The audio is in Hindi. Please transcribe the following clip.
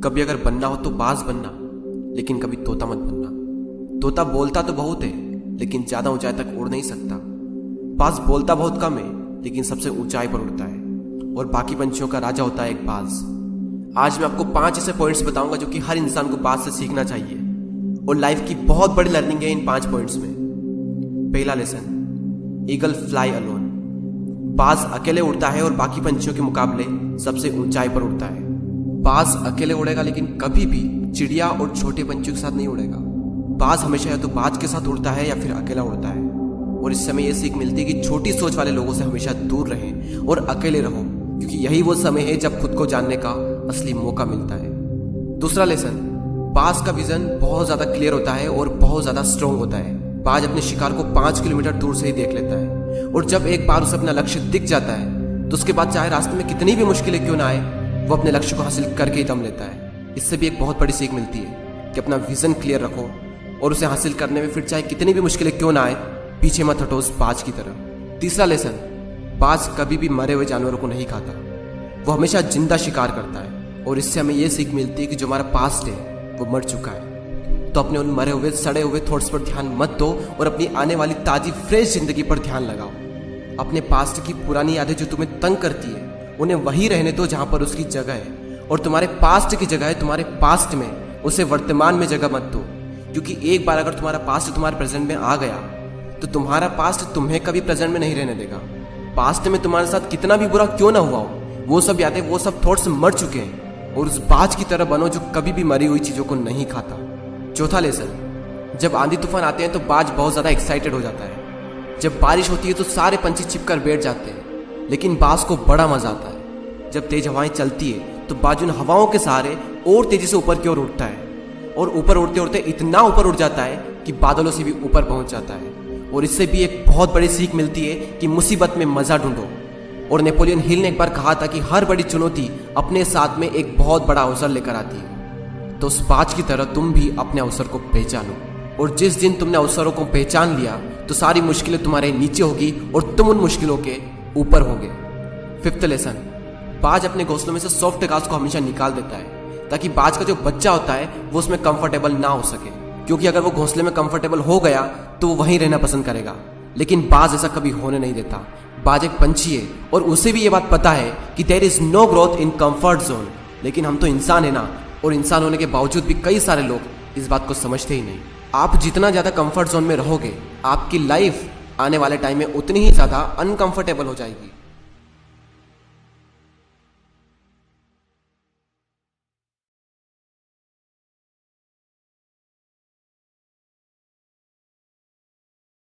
कभी अगर बनना हो तो बाज बनना, लेकिन कभी तोता मत बनना। तोता बोलता तो बहुत है, लेकिन ज्यादा ऊंचाई तक उड़ नहीं सकता। बाज बोलता बहुत कम है, लेकिन सबसे ऊंचाई पर उड़ता है, और बाकी पंछियों का राजा होता है एक बाज। आज मैं आपको 5 ऐसे पॉइंट्स बताऊंगा जो कि हर इंसान को बाज से सीखना चाहिए, और लाइफ की बहुत बड़ी लर्निंग है इन 5 पॉइंट्स में। पहला लेसन, ईगल फ्लाई अलोन। बाज अकेले उड़ता है और बाकी पंछियों के मुकाबले सबसे ऊंचाई पर उड़ता है। बाज अकेले उड़ेगा, लेकिन कभी भी चिड़िया और छोटे पंछियों के साथ नहीं उड़ेगा। बाज हमेशा या तो बाज के साथ उड़ता है या फिर अकेला उड़ता है। और इससे हमें यह सीख मिलती है कि छोटी सोच वाले लोगों से हमेशा दूर रहें और अकेले रहो, क्योंकि यही वो समय है जब खुद को जानने का असली मौका मिलता है। दूसरा लेसन, बाज का विजन बहुत ज्यादा क्लियर होता है और बहुत ज्यादा स्ट्रांग होता है। बाज अपने शिकार को 5 किलोमीटर दूर से ही देख लेता है, और जब एक बार उसे अपना लक्ष्य दिख जाता है तो उसके बाद चाहे रास्ते में कितनी भी मुश्किलें क्यों ना आए, वो अपने लक्ष्य को हासिल करके ही दम लेता है। इससे भी एक बहुत बड़ी सीख मिलती है कि अपना विजन क्लियर रखो और उसे हासिल करने में फिर चाहे कितनी भी मुश्किलें क्यों ना आए, पीछे मत हटो उस बाज की तरह। तीसरा लेसन, बाज कभी भी मरे हुए जानवरों को नहीं खाता, वो हमेशा जिंदा शिकार करता है। और इससे हमें यह सीख मिलती है कि जो हमारा पास्ट है वो मर चुका है, तो अपने उन मरे हुए सड़े हुए थॉट्स पर ध्यान मत दो और अपनी आने वाली ताजी फ्रेश जिंदगी पर ध्यान लगाओ। अपने पास्ट की पुरानी यादें जो तुम्हें तंग करती है उन्हें वही रहने दो जहां पर उसकी जगह है, और तुम्हारे पास्ट की जगह है तुम्हारे पास्ट में, उसे वर्तमान में जगह मत दो। क्योंकि एक बार अगर तुम्हारा पास्ट तुम्हारे प्रेजेंट में आ गया तो तुम्हारा पास्ट तुम्हें कभी प्रेजेंट में नहीं रहने देगा। पास्ट में तुम्हारे साथ कितना भी बुरा क्यों ना हुआ हो, वो सब यादें, वो सब थॉट्स मर चुके हैं, और उस बाज की तरह बनो जो कभी भी मरी हुई चीजों को नहीं खाता। चौथा लेसन, जब आंधी तूफान आते हैं तो बाज बहुत ज्यादा एक्साइटेड हो जाता है। जब बारिश होती है तो सारे पंछी छिपकर बैठ जाते हैं, लेकिन बाज को बड़ा मजा आता है। जब तेज हवाएं चलती है तो बाज उन हवाओं के सहारे और तेजी से ऊपर की ओर उठता है, और ऊपर उड़ते उड़ते इतना ऊपर उड़ जाता है कि बादलों से भी ऊपर पहुंच जाता है। और इससे भी एक बहुत बड़ी सीख मिलती है कि मुसीबत में मजा ढूंढो। और नेपोलियन हिल ने एक बार कहा था कि हर बड़ी चुनौती अपने साथ में एक बहुत बड़ा अवसर लेकर आती है। तो उस बाज की तरह तुम भी अपने अवसर को पहचानो, और जिस दिन तुमने अवसरों को पहचान लिया तो सारी मुश्किलें तुम्हारे नीचे होगी और तुम उन मुश्किलों के ऊपर होगे। फिफ्थ लेसन, बाज अपने घोंसलों में से सॉफ्ट घास को हमेशा निकाल देता है, ताकि बाज का जो बच्चा होता है वो उसमें कंफर्टेबल ना हो सके। क्योंकि अगर वो घोंसले में कंफर्टेबल हो गया तो वो वहीं रहना पसंद करेगा, लेकिन बाज ऐसा कभी होने नहीं देता। बाज एक पंछी है और उसे भी ये बात पता है कि there is no growth in comfort zone. लेकिन हम तो इंसान है ना, और इंसान होने के बावजूद भी कई सारे लोग इस बात को समझते ही नहीं। आप जितना ज्यादा कंफर्ट जोन में रहोगे, आपकी लाइफ आने वाले टाइम में उतनी ही ज्यादा अनकंफर्टेबल हो जाएगी।